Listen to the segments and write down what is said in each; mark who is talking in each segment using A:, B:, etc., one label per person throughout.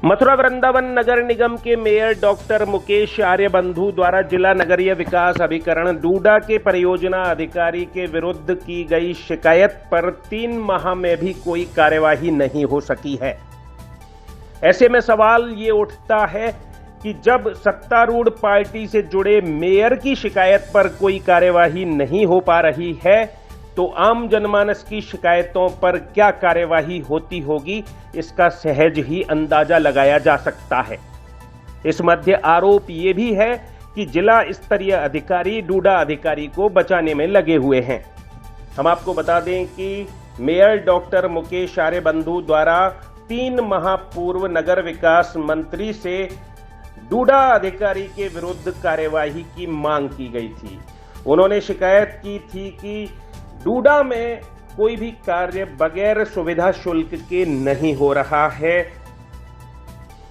A: मथुरा वृंदावन नगर निगम के mayor doctor Mukesh आर्यबंधु द्वारा जिला नगरीय विकास अभिकरण डूडा के परियोजना अधिकारी के विरुद्ध की गई शिकायत पर 3 माह में भी कोई कार्यवाही नहीं हो सकी है। ऐसे में सवाल ये उठता है कि जब सत्तारूढ़ पार्टी से जुड़े मेयर की शिकायत पर कोई कार्यवाही नहीं हो पा रही है तो आम जनमानस की शिकायतों पर क्या कार्यवाही होती होगी, इसका सहज ही अंदाजा लगाया जा सकता है। इस मध्य आरोप ये भी है कि जिला स्तरीय अधिकारी डूडा अधिकारी को बचाने में लगे हुए हैं। हम आपको बता दें कि मेयर डॉक्टर मुकेश आर्यबंधु द्वारा 3 माह पूर्व नगर विकास मंत्री से डूडा अधिकारी के विरुद्ध कार्यवाही की मांग की गई थी। उन्होंने शिकायत की थी कि डूडा में कोई भी कार्य बगैर सुविधा शुल्क के नहीं हो रहा है।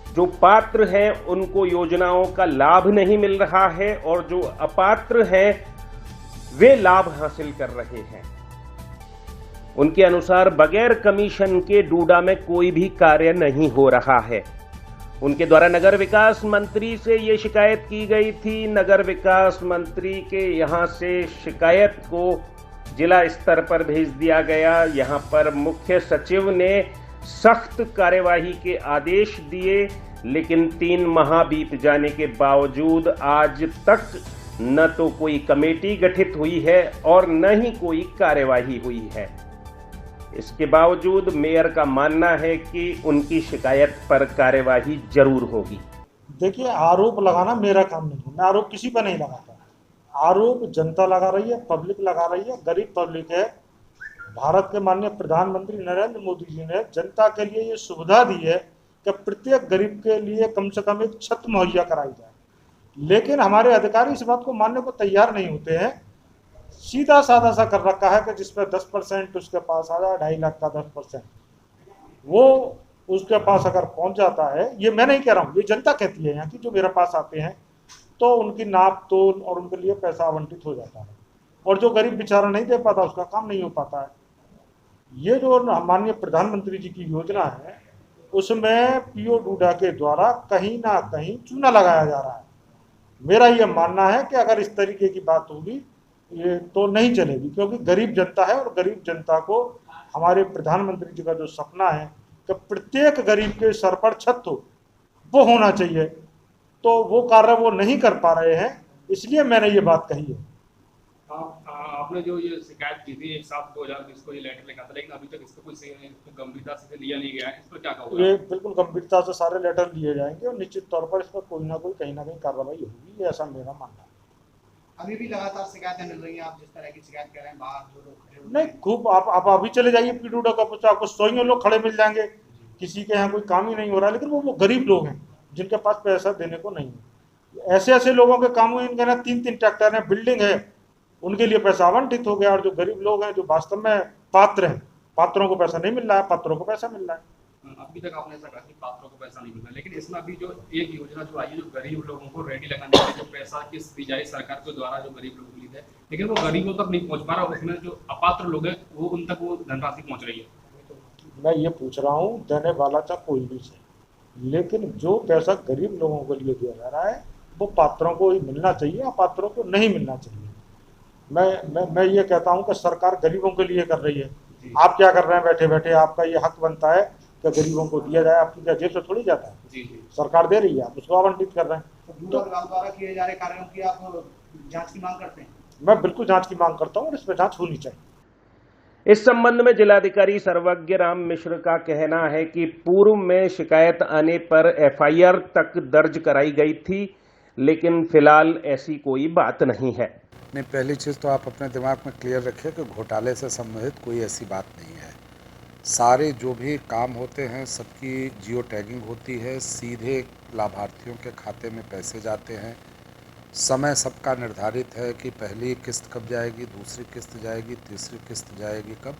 A: जो पात्र हैं उनको योजनाओं का लाभ नहीं मिल रहा है और जो अपात्र हैं वे लाभ हासिल कर रहे हैं। उनके अनुसार बगैर कमीशन के डूडा में कोई भी कार्य नहीं हो रहा है। उनके द्वारा नगर विकास मंत्री से ये शिकायत की गई थी। नगर विकास मंत्री के यहां से शिकायत को जिला स्तर पर भेज दिया गया। यहां पर मुख्य सचिव ने सख्त कार्यवाही के आदेश दिए, लेकिन 3 माह बीत जाने के बावजूद आज तक न तो कोई कमेटी गठित हुई है और न ही कोई कार्यवाही हुई है। इसके बावजूद मेयर का मानना है कि उनकी शिकायत पर कार्यवाही जरूर होगी।
B: देखिए, आरोप लगाना मेरा काम नहीं है, मैं आरोप किसी पर नहीं लगाता। आरोप जनता लगा रही है, पब्लिक लगा रही है, गरीब पब्लिक है। भारत के माननीय प्रधानमंत्री नरेंद्र मोदी जी ने जनता के लिए ये सुविधा दी है कि प्रत्येक गरीब के लिए कम से कम एक छत मुहैया कराई जाए, लेकिन हमारे अधिकारी इस बात को मानने को तैयार नहीं होते हैं। सीधा साधा सा कर रखा है कि जिसपे 10% उसके पास आ जाए, 2.5 लाख का 10% वो उसके पास अगर पहुंच जाता है। ये मैं नहीं कह रहा हूँ, ये जनता कहती है यहाँ की, जो मेरे पास आते हैं तो उनकी नाप तोल और उनके लिए पैसा आवंटित हो जाता है, और जो गरीब बेचारा नहीं दे पाता उसका काम नहीं हो पाता है। ये जो माननीय प्रधानमंत्री जी की योजना है उसमें पीओ डूडा के द्वारा कहीं ना कहीं चूना लगाया जा रहा है। मेरा ये मानना है कि अगर इस तरीके की बात होगी ये तो नहीं चलेगी, क्योंकि गरीब जनता है और गरीब जनता को हमारे प्रधानमंत्री जी का जो सपना है कि प्रत्येक गरीब के सर पर छत हो, वो होना चाहिए, तो वो कार्य वो नहीं कर पा रहे हैं, इसलिए मैंने ये बात कही है।
C: आपने जो ये शिकायत की थी 1/7/2020 को ये लेटर लिखा था, लेकिन अभी तक इसको कोई गंभीरता से लिया नहीं गया है, इस पर क्या कहोगे?
B: ये बिल्कुल गंभीरता से सारे लेटर लिए जाएंगे और निश्चित तौर पर इस पर कोई ना कोई कहीं ना कहीं कार्रवाई होगी, ये ऐसा मेरा मानना है।
D: अभी भी लगातार शिकायतें मिल रही हैं, आप जिस तरह की शिकायत कर रहे हैं, बाहर जो लोग खड़े
B: नहीं, खूब आप अभी चले जाइए पीडूडा का पूछा, आपको 100 लोग खड़े मिल जाएंगे। किसी के यहाँ कोई काम ही नहीं हो रहा, लेकिन वो गरीब लोग हैं जिनके पास पैसा देने को नहीं है। ऐसे ऐसे लोगों के काम हुए, इनके ना 3-3 ट्रैक्टर है, बिल्डिंग है, उनके लिए पैसा आवंटित हो गया। और जो गरीब लोग हैं, जो वास्तव में पात्र हैं, पात्रों को पैसा नहीं मिल रहा है, पात्रों को पैसा मिल रहा है।
C: अभी तक आपने ऐसा कहा कि पात्रों को पैसा नहीं मिल रहा, लेकिन इसमें अभी जो एक योजना जो आई है, जो गरीब लोगों को रेडी लगाने के लिए जो पैसा किस्त दी जाए सरकार के द्वारा, जो गरीब लोगों के लिए है, लेकिन वो गरीबों तक नहीं पहुंच पा रहा। उसमें जो अपात्र लोग हैं वो उन तक वो धनराशि पहुंच रही है।
B: मैं ये पूछ रहा हूँ, देने वाला चाहे कोई भी से, लेकिन जो पैसा गरीब लोगों के लिए दिया जा रहा है वो पात्रों को ही मिलना चाहिए, अपात्रों को नहीं मिलना चाहिए। मैं ये कहता हूँ कि सरकार गरीबों के लिए कर रही है। आप क्या कर रहे हैं बैठे बैठे? आपका ये हक बनता है कि गरीबों को दिया जाए, आपकी क्या जेब से थोड़ी जाता है?
C: जी।
B: सरकार दे रही है, आप उसको आवंटित कर रहे हैं।
D: तो द्वारा किए जा रहे कार्यों की आप जांच की मांग करते हैं?
B: मैं बिल्कुल जांच की मांग करता हूँ और इस पर जांच होनी चाहिए।
A: इस संबंध में जिलाधिकारी सर्वज्ञ राम मिश्र का कहना है कि पूर्व में शिकायत आने पर एफआईआर तक दर्ज कराई गई थी, लेकिन फिलहाल ऐसी कोई बात नहीं है।
E: नहीं, पहली चीज़ तो आप अपने दिमाग में क्लियर रखिए कि घोटाले से संबंधित कोई ऐसी बात नहीं है। सारे जो भी काम होते हैं सबकी जियो टैगिंग होती है, सीधे लाभार्थियों के खाते में पैसे जाते हैं। समय सबका निर्धारित है कि पहली किस्त कब जाएगी, दूसरी किस्त जाएगी, तीसरी किस्त जाएगी कब।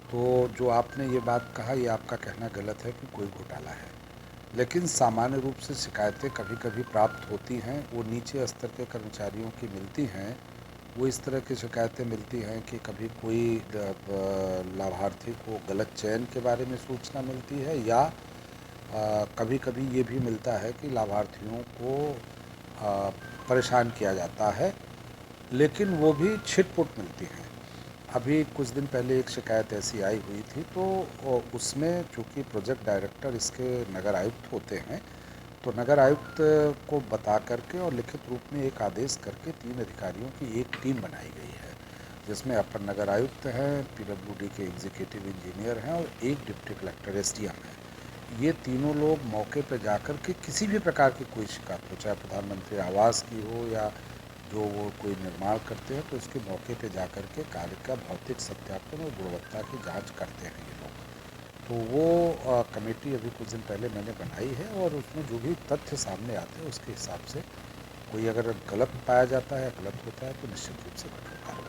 E: तो जो आपने ये बात कहा, ये आपका कहना गलत है कि कोई घोटाला है, लेकिन सामान्य रूप से शिकायतें कभी कभी प्राप्त होती हैं, वो नीचे स्तर के कर्मचारियों की मिलती हैं। वो इस तरह की शिकायतें मिलती हैं कि कभी कोई लाभार्थी को गलत चयन के बारे में सूचना मिलती है, या कभी कभी ये भी मिलता है कि लाभार्थियों को परेशान किया जाता है, लेकिन वो भी छिटपुट मिलती हैं। अभी कुछ दिन पहले एक शिकायत ऐसी आई हुई थी, तो उसमें चूँकि प्रोजेक्ट डायरेक्टर इसके नगर आयुक्त होते हैं, तो नगर आयुक्त को बता करके और लिखित रूप में एक आदेश करके 3 अधिकारियों की एक टीम बनाई गई है, जिसमें अपर नगर आयुक्त हैं, पीडब्ल्यूडी के एग्जीक्यूटिव इंजीनियर हैं और एक डिप्टी कलेक्टर एसडीएम है। ये तीनों लोग मौके पर जाकर के किसी भी प्रकार की कोई शिकायत हो, चाहे प्रधानमंत्री आवास की हो या जो वो कोई निर्माण करते हैं, तो उसके मौके पे जाकर के कार्य का भौतिक सत्यापन और गुणवत्ता की जांच करते हैं ये लोग। तो वो कमेटी अभी कुछ दिन पहले मैंने बनाई है और उसमें जो भी तथ्य सामने आते हैं उसके हिसाब से कोई अगर गलत पाया जाता है, गलत होता है, तो निश्चित रूप से कठोर कार्रवाई